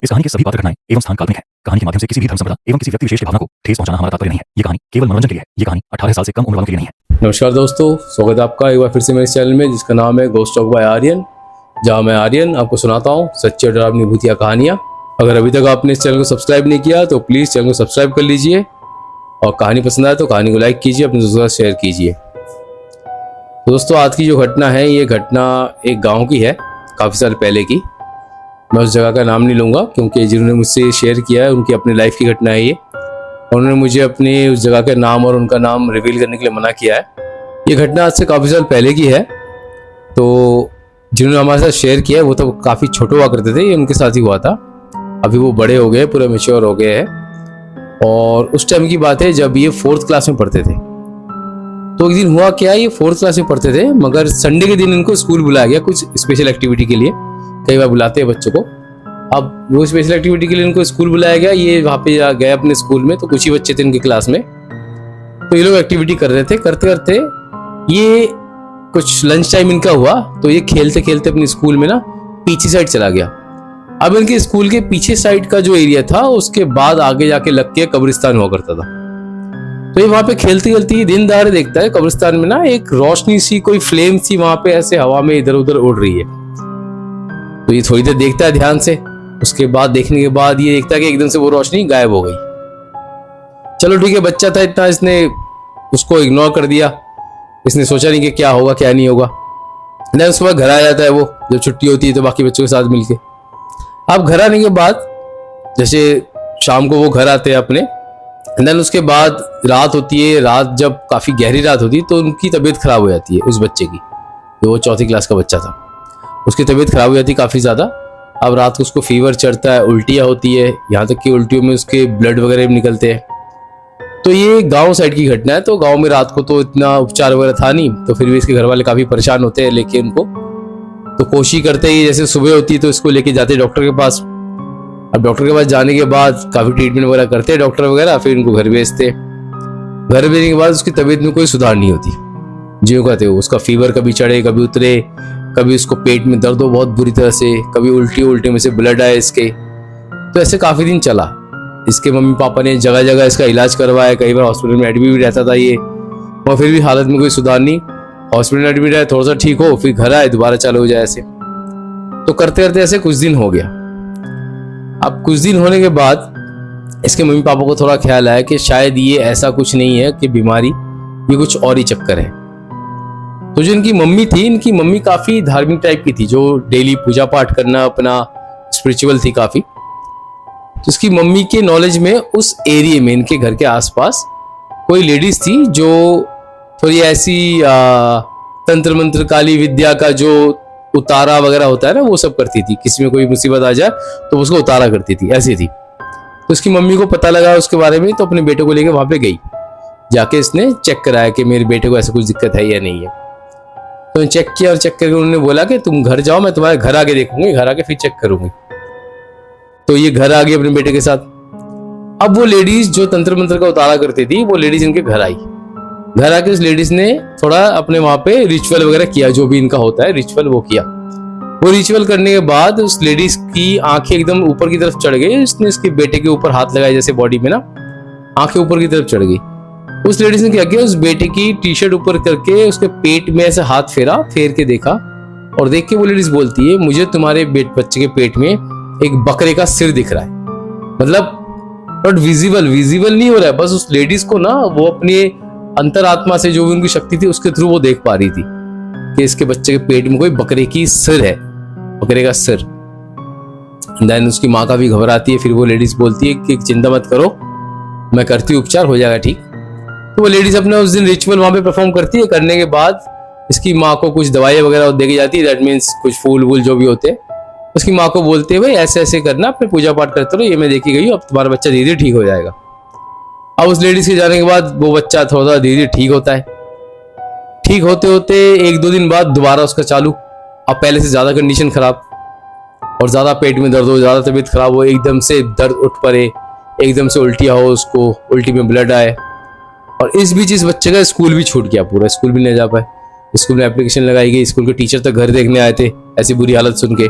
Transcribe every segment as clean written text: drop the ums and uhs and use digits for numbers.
इस कहानी के सभी पात्र घटनाएं एवं स्थान काल्पनिक है। कहानी के माध्यम से किसी भी धर्म संप्रदाय एवं किसी व्यक्ति विशेष की भावना को ठेस पहुंचाना हमारा तात्पर्य नहीं है। ये कहानी केवल मनोरंजन के लिए है। ये कहानी 18 साल से कम उम्र वालों के लिए नहीं है। नमस्कार दोस्तों, स्वागत है आपका एक बार फिर से मेरे चैनल में, जिसका नाम है घोस्ट टॉक बाय आर्यन, जहां मैं आर्यन आपको सुनाता हूं सच्ची और डरावनी भूतिया कहानियां। अगर अभी तक आपने इस चैनल को सब्सक्राइब नहीं किया तो प्लीज़ चैनल को सब्सक्राइब कर लीजिए, और कहानी पसंद आए तो कहानी को लाइक कीजिए, अपने दोस्तों के साथ शेयर कीजिए। दोस्तों, आज की जो घटना है, ये घटना एक गाँव की है, काफ़ी साल पहले की। मैं उस जगह का नाम नहीं लूँगा क्योंकि जिन्होंने मुझसे शेयर किया है उनकी अपनी लाइफ की घटना है ये, और उन्होंने मुझे अपनी उस जगह का नाम और उनका नाम रिवील करने के लिए मना किया है। ये घटना आज से काफ़ी साल पहले की है। तो जिन्होंने हमारे साथ शेयर किया है वो तो काफ़ी छोटे हुआ करते थे, ये उनके साथ ही हुआ था। अभी वो बड़े हो गए, पूरे मैच्योर हो गए हैं। और उस टाइम की बात है जब ये 4th क्लास में पढ़ते थे। तो एक दिन हुआ क्या, ये 4th क्लास में पढ़ते थे, मगर संडे के दिन इनको स्कूल बुलाया गया कुछ स्पेशल एक्टिविटी के लिए। कई बार बुलाते हैं बच्चों को। अब वो स्पेशल एक्टिविटी के लिए इनको स्कूल बुलाया गया, ये वहाँ पे गए अपने स्कूल में। तो कुछ ही बच्चे थे इनकी क्लास में, तो ये लोग एक्टिविटी कर रहे थे। करते करते ये कुछ लंच टाइम इनका हुआ, तो ये खेलते खेलते अपने स्कूल में ना पीछे साइड चला गया। अब इनके स्कूल के पीछे साइड का जो एरिया था, उसके बाद आगे जाके लग के कब्रिस्तान हुआ करता था। तो ये वहां पे खेलते खेलते ही दिन दहाड़े देखता है कब्रिस्तान में ना एक रोशनी सी, कोई फ्लेम सी वहां पे ऐसे हवा में इधर उधर उड़ रही है। तो ये थोड़ी देर देखता है ध्यान से। उसके बाद देखने के बाद ये देखता है कि एकदम से वो रोशनी गायब हो गई। चलो ठीक है, बच्चा था इतना, इसने उसको इग्नोर कर दिया। इसने सोचा नहीं कि क्या होगा क्या नहीं होगा। देन उसके बाद घर आ जाता है वो, जब छुट्टी होती है तो बाकी बच्चों के साथ मिलके। अब घर आने के बाद जैसे शाम को वो घर आते हैं अपने, देन उसके बाद रात होती है। रात जब काफ़ी गहरी रात होती है तो उनकी तबीयत खराब हो जाती है, उस बच्चे की, जो वो 4th क्लास का बच्चा था। उसकी तबीयत खराब हो जाती है काफ़ी ज़्यादा। अब रात को उसको फीवर चढ़ता है, उल्टियाँ होती है, यहाँ तक कि उल्टियों में उसके ब्लड वगैरह भी निकलते हैं। तो ये गांव साइड की घटना है। तो गांव में रात को तो इतना उपचार वगैरह था नहीं, तो फिर भी इसके घर वाले काफ़ी परेशान होते हैं लेके उनको। तो कोशिश करते हैं, जैसे सुबह होती है तो इसको लेके जाते हैं डॉक्टर के पास। अब डॉक्टर के पास जाने के बाद काफ़ी ट्रीटमेंट वगैरह करते हैं डॉक्टर वगैरह, फिर इनको घर भेजते हैं। घर भेजने के बाद उसकी तबीयत में कोई सुधार नहीं होती। जो कहते हो, उसका फीवर कभी चढ़े कभी उतरे, कभी उसको पेट में दर्द हो बहुत बुरी तरह से, कभी उल्टी में से ब्लड आए इसके। तो ऐसे काफ़ी दिन चला। इसके मम्मी पापा ने जगह जगह इसका इलाज करवाया, कई बार हॉस्पिटल में एडमिट भी रहता था ये, और फिर भी हालत में कोई सुधार नहीं। हॉस्पिटल एडमिट रहे, थोड़ा सा ठीक हो, फिर घर आए, दोबारा चालू हो जाए ऐसे। तो करते करते ऐसे कुछ दिन हो गया। अब कुछ दिन होने के बाद इसके मम्मी पापा को थोड़ा ख्याल आया कि शायद ये ऐसा कुछ नहीं है कि बीमारी, ये कुछ और ही चक्कर है। तो जो इनकी मम्मी थी, इनकी मम्मी काफ़ी धार्मिक टाइप की थी, जो डेली पूजा पाठ करना, अपना स्पिरिचुअल थी काफ़ी। तो इसकी मम्मी के नॉलेज में उस एरिया में, इनके घर के आसपास कोई लेडीज थी जो थोड़ी ऐसी तंत्र मंत्र काली विद्या का जो उतारा वगैरह होता है ना, वो सब करती थी। किसी में कोई मुसीबत आ जाए तो उसको उतारा करती थी, ऐसी थी। तो इसकी मम्मी को पता लगा उसके बारे में, तो अपने बेटे को लेकर वहां पे गई। जाके इसने चेक कराया कि मेरे बेटे को ऐसा कुछ दिक्कत है या नहीं है। तो चेक किया, और चेक करके उन्होंने बोला कि तुम घर जाओ, मैं तुम्हारे घर आके देखूंगी, घर आके फिर चेक करूंगी। तो ये घर आ गई अपने बेटे के साथ। अब वो लेडीज जो तंत्र मंत्र का उतारा करती थी, वो लेडीज इनके घर आई। घर आके उस लेडीज ने थोड़ा अपने वहां पे रिचुअल वगैरह किया, जो भी इनका होता है रिचुअल, वो किया। वो रिचुअल करने के बाद उस लेडीज की आंखें एकदम ऊपर की तरफ चढ़ गई। उसने इसके बेटे के ऊपर हाथ लगाया, जैसे बॉडी में ना आंखें ऊपर की तरफ चढ़ गई। उस लेडीज ने क्या किया, उस बेटे की टी शर्ट ऊपर करके उसके पेट में ऐसे हाथ फेरा, फेर के देखा, और देख के वो लेडीज बोलती है, मुझे तुम्हारे बच्चे के पेट में एक बकरे का सिर दिख रहा है। मतलब नॉट विजिबल नहीं हो रहा है, बस उस लेडीज को ना वो अपने अंतरात्मा से, जो भी उनकी शक्ति थी, उसके थ्रू वो देख पा रही थी कि इसके बच्चे के पेट में कोई बकरे की सिर है, बकरे का सिर। देन उसकी माँ का भी घबराती है। फिर वो लेडीज बोलती है कि चिंता मत करो, मैं करती हूँ उपचार, हो जाएगा ठीक। तो वो लेडीज अपने उस दिन रिचुअल वहां पे परफॉर्म करती है। करने के बाद इसकी माँ को कुछ दवाइयाँ वगैरह देके जाती है, दैट मीन्स कुछ फूल वूल जो भी होते हैं। उसकी माँ को बोलते हैं, भाई ऐसे ऐसे करना, अपने पूजा पाठ करते रहो, ये मैं देखी गई हूँ, अब तुम्हारा बच्चा धीरे धीरे ठीक हो जाएगा। अब उस लेडीज के जाने के बाद वो बच्चा थोड़ा धीरे धीरे ठीक होता है। ठीक होते होते 1-2 दिन बाद दोबारा उसका चालू। अब पहले से ज्यादा कंडीशन खराब, और ज्यादा पेट में दर्द हो, ज्यादा तबीयत खराब हो, एकदम से दर्द उठ पड़े, एकदम से उल्टियाँ हो, उसको उल्टी में ब्लड आए। और इस बीच इस बच्चे का स्कूल भी छूट गया, पूरा स्कूल भी नहीं जा पाए। स्कूल में एप्लीकेशन लगाई गई, स्कूल के टीचर तक घर देखने आए थे, ऐसी बुरी हालत सुन के।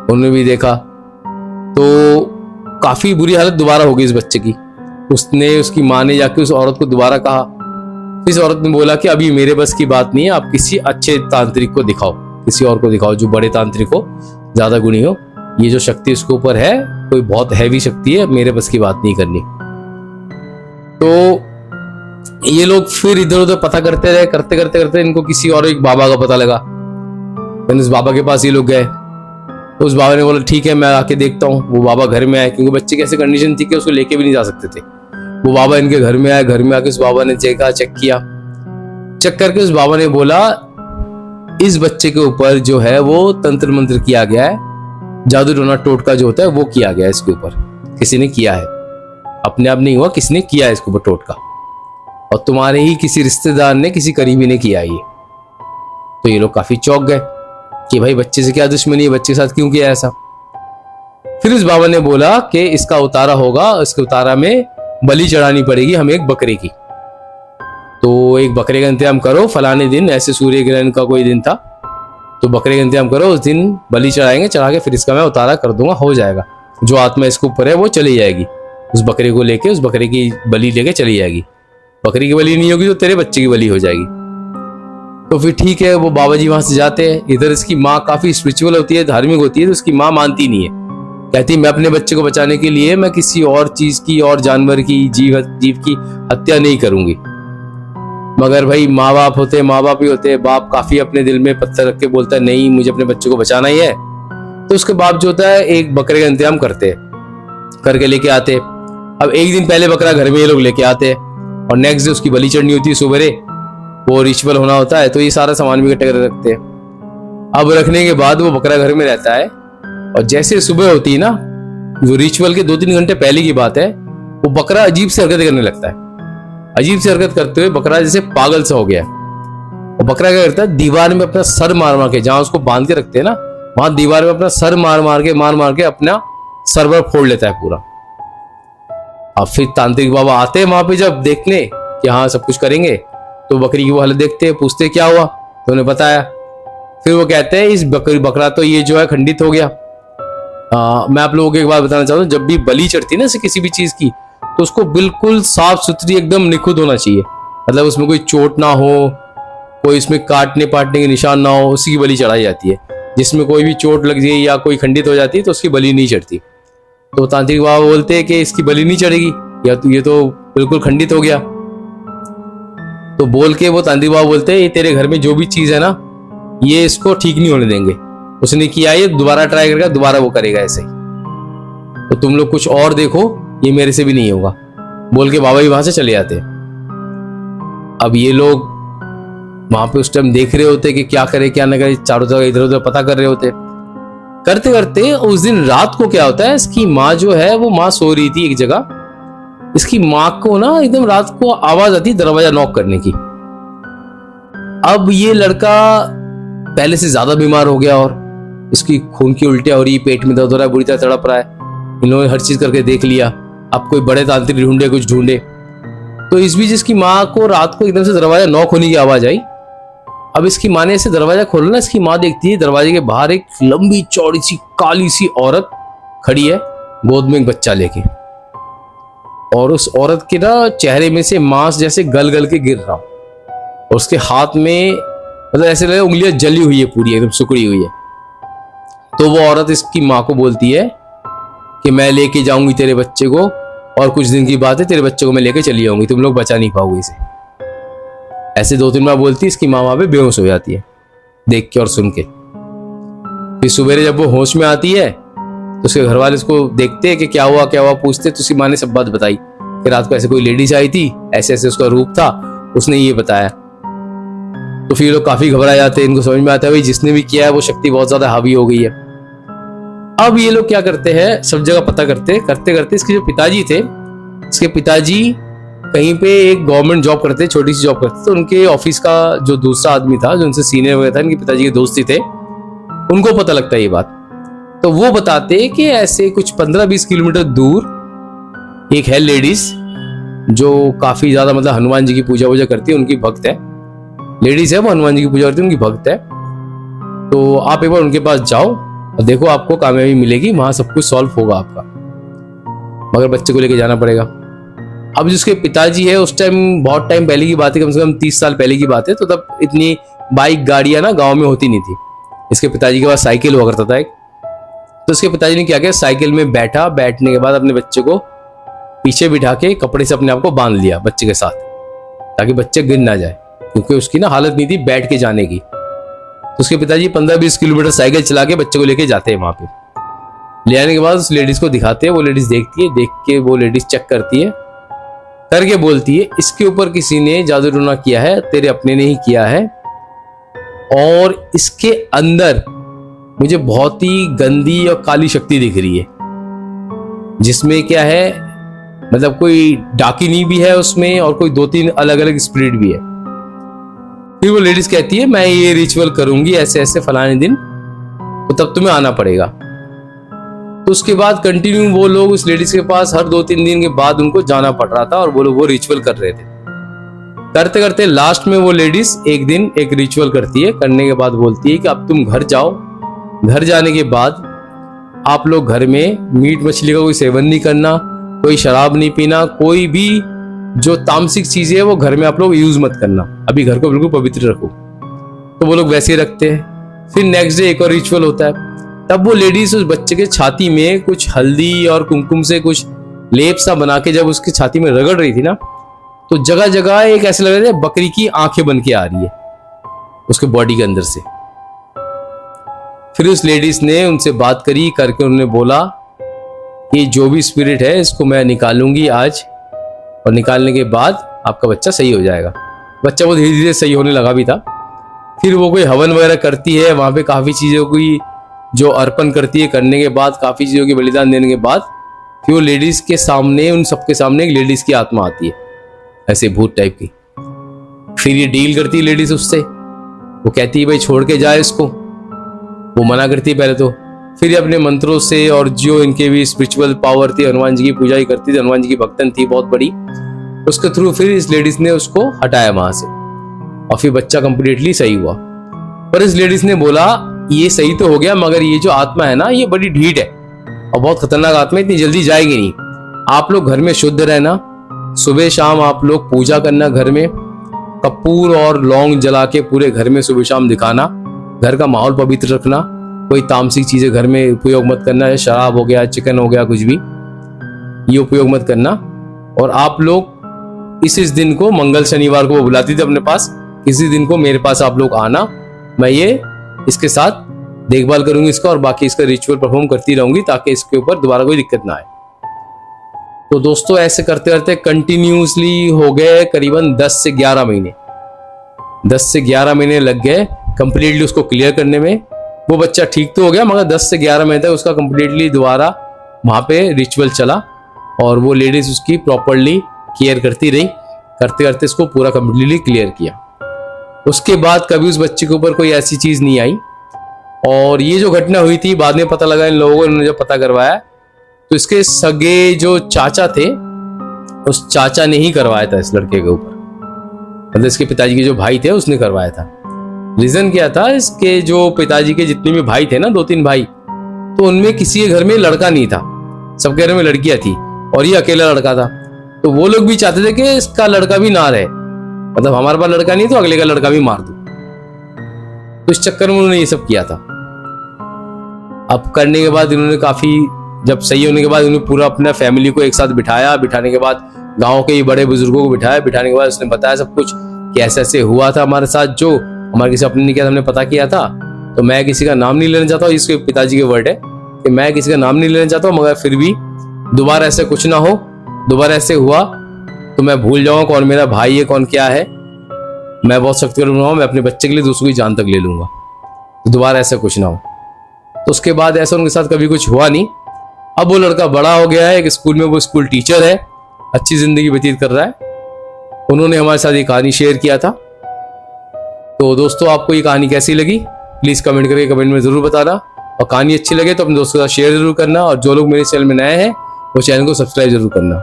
उन्होंने भी देखा, तो काफी बुरी हालत दोबारा हो गई इस बच्चे की। उसकी माँ ने जाके उस औरत को दोबारा कहा। इस औरत ने बोला कि अभी मेरे बस की बात नहीं है, आप किसी अच्छे तांत्रिक को दिखाओ, किसी और को दिखाओ जो बड़े तांत्रिक हो, ज्यादा गुणी हो। ये जो शक्ति उसके ऊपर है कोई बहुत हैवी शक्ति है, मेरे बस की बात नहीं करनी। तो ये लोग फिर इधर उधर पता करते रहे, करते करते करते इनको किसी और एक बाबा का पता लगा। उस बाबा के पास ये लोग गए। तो उस बाबा ने बोला ठीक है मैं आके देखता हूँ। वो बाबा घर में आए, क्योंकि बच्चे की ऐसी कंडीशन थी कि उसको लेके भी नहीं जा सकते थे। वो बाबा इनके घर में आए। घर में आके उस बाबा ने देखा, चेक किया। चेक करके उस बाबा ने बोला इस बच्चे के ऊपर जो है वो तंत्र मंत्र किया गया है, जादू टोना टोटका जो होता है वो किया गया है इसके ऊपर, किसी ने किया है, अपने आप नहीं हुआ, किसी ने किया है इसके ऊपर टोटका, और तुम्हारे ही किसी रिश्तेदार ने, किसी करीबी ने किया ये। तो ये लोग काफी चौंक गए कि भाई बच्चे से क्या दुश्मनी है, बच्चे के साथ क्यों किया ऐसा। फिर उस बाबा ने बोला कि इसका उतारा होगा, इसके उतारा में बलि चढ़ानी पड़ेगी हमें एक बकरे की। तो एक बकरे का इंतजाम करो, फलाने दिन, ऐसे सूर्य ग्रहण का कोई दिन था, तो बकरे का इंतजाम करो, उस दिन बलि चढ़ाएंगे, चढ़ा के फिर इसका मैं उतारा कर दूंगा, हो जाएगा। जो आत्मा इसके ऊपर है वो चली जाएगी, उस बकरे को लेके, उस बकरे की बलि लेके चली जाएगी। बकरी की बलि नहीं होगी तो तेरे बच्चे की बलि हो जाएगी। तो फिर ठीक है, वो बाबा जी वहां से जाते हैं। इधर इसकी माँ काफी स्पिरिचुअल होती है, धार्मिक होती है, तो उसकी माँ मानती नहीं है, कहती मैं अपने बच्चे को बचाने के लिए मैं किसी और चीज की और जानवर की जीव की हत्या नहीं करूंगी। मगर भाई माँ बाप होते, माँ बाप ही होते, बाप काफी अपने दिल में पत्थर रख के बोलता है नहीं मुझे अपने बच्चे को बचाना ही है। तो उसके बाप जो होता है एक बकरे का इंतजाम करते, करके लेके आते। अब एक दिन पहले बकरा घर में ये लोग लेके आते हैं और नेक्स्ट डे उसकी बलि चढ़नी होती है, सुबह वो रिचुअल होना होता है, तो ये सारा सामान भी इकट्ठा कर रखते हैं। अब रखने के बाद वो बकरा घर में रहता है और जैसे सुबह होती है ना, वो रिचुअल के 2-3 घंटे पहले की बात है, वो बकरा अजीब से हरकतें करने लगता है। अजीब से हरकत करते हुए बकरा जैसे पागल सा हो गया। और बकरा क्या करता है, दीवार में अपना सर मार मार के, जहां उसको बांध के रखते हैं ना, वहां दीवार में अपना सर मार मार के अपना सर्वर फोड़ लेता है पूरा। अब फिर तांत्रिक बाबा आते हैं वहां पे जब देखने कि हाँ सब कुछ करेंगे, तो बकरी की वो हालत देखते हैं, पूछते क्या हुआ, तो उन्हें बताया। फिर वो कहते हैं इस बकरा तो ये जो है खंडित हो गया। मैं आप लोगों को एक बात बताना चाहता हूँ, जब भी बलि चढ़ती है ना किसी भी चीज की, तो उसको बिल्कुल साफ सुथरी एकदम निखुद होना चाहिए, मतलब उसमें कोई चोट ना हो, कोई इसमें काटने पाटने के निशान ना हो, उसी की बलि चढ़ाई जाती है। जिसमें कोई भी चोट लग जाए या कोई खंडित हो जाती है तो उसकी बलि नहीं चढ़ती। तो तांत्रिक बाबा बोलते हैं कि इसकी बलि नहीं चढ़ेगी, या तो ये तो बिल्कुल खंडित हो गया। तो बोल के वो तांत्रिक बाबा बोलते हैं ये तेरे घर में जो भी चीज है ना, ये इसको ठीक नहीं होने देंगे। उसने किया ये दोबारा ट्राई करेगा, दोबारा वो करेगा ऐसे ही, तो तुम लोग कुछ और देखो, ये मेरे से भी नहीं होगा, बोल के बाबा ही वहां से चले जाते हैं। अब ये लोग वहां पे उस टाइम देख रहे होते कि क्या करे क्या ना करे, चारों तरफ इधर उधर पता कर रहे होते। करते करते उस दिन रात को क्या होता है, इसकी माँ जो है वो माँ सो रही थी एक जगह। इसकी माँ को ना एकदम रात को आवाज आती दरवाजा नॉक करने की। अब ये लड़का पहले से ज्यादा बीमार हो गया और इसकी खून की उल्टियां हो रही, पेट में दर्द हो रहा है, बुरी तरह तड़प रहा है। इन लोगों ने हर चीज करके देख लिया, अब कोई बड़े तांत्रिक ढूंढे, कुछ ढूंढे। तो इस बीच इसकी माँ को रात को एकदम से दरवाजा नॉक होने की आवाज आई। अब इसकी माँ ने ऐसे दरवाजा खोला ना, इसकी माँ देखती है दरवाजे के बाहर एक लंबी चौड़ी सी काली सी औरत खड़ी है, गोद में एक बच्चा लेके, और उस औरत के ना चेहरे में से मांस जैसे गल गल के गिर रहा, और उसके हाथ में मतलब ऐसे लगे उंगलियां जली हुई है, पूरी एकदम सुकड़ी हुई है। तो वो औरत इसकी माँ को बोलती है कि मैं लेके जाऊंगी तेरे बच्चे को, और कुछ दिन की बात है, तेरे बच्चे को मैं लेके चली जाऊंगी, तुम लोग बचा नहीं पाओगे इसे। ऐसे 2-3 बार बोलती है, इसकी माँ वहां पे बेहोश हो जाती है देख के और सुन के। फिर सुबह जब वो होश में आती है तो उसके घर वाले उसको देखते हैं कि क्या हुआ पूछते, तो उसकी माँ ने सब बात बताई कि रात को ऐसे कोई लेडीज आई थी, ऐसे ऐसे उसका रूप था, उसने ये बताया। तो फिर लोग काफी घबरा जाते हैं, इनको समझ में आता है भाई जिसने भी किया है वो शक्ति बहुत ज्यादा हावी हो गई है। अब ये लोग क्या करते हैं, सब जगह पता करते करते इसके जो पिताजी थे, इसके पिताजी कहीं पे एक गवर्नमेंट जॉब करते, छोटी सी जॉब करते, तो उनके ऑफिस का जो दूसरा आदमी था, जो उनसे सीनियर वगैरह था, इनके पिताजी के दोस्त ही थे, उनको पता लगता है ये बात। तो वो बताते कि ऐसे कुछ 15-20 किलोमीटर दूर एक है लेडीज जो काफी ज्यादा मतलब हनुमान जी की पूजा वूजा करती है, उनकी भक्त है, लेडीज है वो हनुमान जी की पूजा करती है, उनकी भक्त है। तो आप एक बार उनके पास जाओ, और देखो आपको कामयाबी मिलेगी, वहां सब कुछ सॉल्व होगा आपका, मगर बच्चे को लेके जाना पड़ेगा। अब जिसके पिताजी है, उस टाइम बहुत टाइम पहले की बात है, कम से कम 30 साल पहले की बात है, तो तब इतनी बाइक गाड़ियां ना गांव में होती नहीं थी। इसके पिताजी के पास साइकिल हुआ करता था एक। तो इसके पिताजी ने क्या किया, साइकिल में बैठा, बैठने के बाद अपने बच्चे को पीछे बिठा के कपड़े से अपने आप को बांध लिया बच्चे के साथ, ताकि बच्चे गिर ना जाए, क्योंकि उसकी ना हालत नहीं थी बैठ के जाने की। तो उसके पिताजी 15-20 किलोमीटर साइकिल चला के बच्चे को लेके जाते हैं। वहां पे ले आने के बाद उस लेडीज को दिखाते हैं, वो लेडीज देखती है, देख के वो लेडीज चेक करती है, करके बोलती है इसके ऊपर किसी ने जादू टोना किया है, तेरे अपने ने ही किया है, और इसके अंदर मुझे बहुत ही गंदी और काली शक्ति दिख रही है, जिसमें क्या है, मतलब कोई डाकिनी भी है उसमें और कोई 2-3 अलग अलग स्पिरिट भी है। फिर वो लेडीज कहती है मैं ये रिचुअल करूंगी ऐसे ऐसे फलाने दिन, तो तब तुम्हें आना पड़ेगा। तो उसके बाद कंटिन्यू वो लोग उस लेडीज के पास हर 2-3 दिन के बाद उनको जाना पड़ रहा था, और वो लोग वो रिचुअल कर रहे थे। करते करते लास्ट में वो लेडीज एक दिन एक रिचुअल करती है, करने के बाद बोलती है कि अब तुम घर जाओ, घर जाने के बाद आप लोग घर में मीट मछली का कोई सेवन नहीं करना, कोई शराब नहीं पीना, कोई भी जो तामसिक चीजें है वो घर में आप लोग यूज मत करना, अभी घर को बिल्कुल पवित्र रखो। तो वो लोग वैसे ही रखते हैं। फिर नेक्स्ट डे एक और रिचुअल होता है, तब वो लेडीज उस बच्चे के छाती में कुछ हल्दी और कुमकुम से कुछ लेप सा बना के जब उसकी छाती में रगड़ रही थी ना, तो जगह जगह एक ऐसे लग रहा था बकरी की आंखें बन के आ रही है उसके बॉडी के अंदर से। फिर उस लेडीज ने उनसे बात करी, करके उन्होंने बोला कि जो भी स्पिरिट है इसको मैं निकालूंगी आज, और निकालने के बाद आपका बच्चा सही हो जाएगा। बच्चा वो धीरे धीरे सही होने लगा भी था। फिर वो कोई हवन वगैरह करती है, वहां पे काफी चीजों की जो अर्पण करती है, करने के बाद काफी चीजों की बलिदान देने के बाद फिर वो लेडीज के सामने, उन सबके सामने एक लेडीज की आत्मा आती है, ऐसे भूत टाइप की। फिर ये डील करती है लेडीज उससे, वो कहती है भाई छोड़ के जाए इसको, वो मना करती है पहले तो। फिर अपने मंत्रों से और जो इनके भी स्पिरिचुअल पावर थी, हनुमान जी की पूजा ही करती थी, हनुमान जी की भक्तन थी बहुत बड़ी, उसके थ्रू फिर इस लेडीज ने उसको हटाया वहां से, और फिर बच्चा कंप्लीटली सही हुआ। पर इस लेडीज ने बोला ये सही तो हो गया, मगर ये जो आत्मा है ना ये बड़ी ढीठ है और बहुत खतरनाक आत्मा है, इतनी जल्दी जाएगी नहीं। आप लोग घर में शुद्ध रहना, सुबह शाम आप लोग पूजा करना, घर में कपूर और लौंग जला के पूरे घर में सुबह शाम दिखाना, घर का माहौल पवित्र रखना, कोई तामसिक चीजें घर में उपयोग मत करना, शराब हो गया, चिकन हो गया, कुछ भी ये उपयोग मत करना। और आप लोग इस दिन को, मंगल शनिवार को वो बुलाती थी अपने पास, किसी दिन को मेरे पास आप लोग आना, मैं ये इसके साथ देखभाल करूंगी इसका, और बाकी इसका रिचुअल परफॉर्म करती रहूंगी ताकि इसके ऊपर दोबारा कोई दिक्कत ना आए। तो दोस्तों ऐसे करते करते कंटिन्यूसली हो गए करीबन 10 से 11 महीने, 10 से 11 महीने लग गए कंप्लीटली उसको क्लियर करने में। वो बच्चा ठीक तो हो गया, मगर 10 से 11 महीने तक उसका कंप्लीटली दोबारा वहां पे रिचुअल चला, और वो लेडीज उसकी प्रॉपरली केयर करती रही, करते करते इसको पूरा कंप्लीटली क्लियर किया। उसके बाद कभी उस बच्चे के ऊपर कोई ऐसी चीज नहीं आई। और ये जो घटना हुई थी बाद में पता लगा इन लोगों ने जब पता करवाया, तो इसके सगे जो चाचा थे उस चाचा ने ही करवाया था इस लड़के के ऊपर, मतलब इसके पिताजी के जो भाई थे उसने करवाया था। रीजन क्या था, इसके जो पिताजी के जितने भी भाई थे ना, 2-3 भाई, तो उनमें किसी के घर में लड़का नहीं था, सबके घर में लड़कियां थी, और ये अकेला लड़का था। तो वो लोग भी चाहते थे कि इसका लड़का भी ना रहे, मतलब हमारे पास लड़का नहीं तो अगले का लड़का भी मार दो। तो इस चक्कर में उन्होंने ये सब किया था। अब करने के बाद इन्होंने काफी, जब सही होने के बाद उन्होंने पूरा अपना फैमिली को एक साथ बिठाया, बिठाने के बाद गांव के बड़े बुजुर्गों को बिठाया, बिठाने के बाद उसने बताया सब कुछ कि ऐसे ऐसे हुआ था हमारे साथ, जो हमारे किसी अपने ने किया, हमने पता किया था। तो मैं किसी का नाम नहीं लेना चाहता हूँ, इसके पिताजी के वर्ड है कि मैं किसी का नाम नहीं लेना चाहता हूँ, मगर फिर भी दोबारा ऐसे कुछ ना हो, दोबारा ऐसे हुआ तो मैं भूल जाऊंगा कौन मेरा भाई है कौन क्या है, मैं बहुत सख्त करूंगा, मैं अपने बच्चे के लिए दूसरों की जान तक ले लूंगा, तो दोबारा ऐसा कुछ ना हो। तो उसके बाद ऐसा उनके साथ कभी कुछ हुआ नहीं। अब वो लड़का बड़ा हो गया है, एक स्कूल में वो स्कूल टीचर है, अच्छी जिंदगी व्यतीत कर रहा है। उन्होंने हमारे साथ ये कहानी शेयर किया था। तो दोस्तों आपको ये कहानी कैसी लगी प्लीज कमेंट करके कमेंट में जरूर बताना, और कहानी अच्छी लगे तो अपने दोस्तों के साथ शेयर जरूर करना, और जो लोग मेरे चैनल में नए हैं वो चैनल को सब्सक्राइब जरूर करना।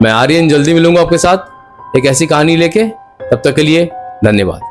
मैं आर्यन जल्दी मिलूंगा आपके साथ एक ऐसी कहानी लेके, तब तक के लिए धन्यवाद।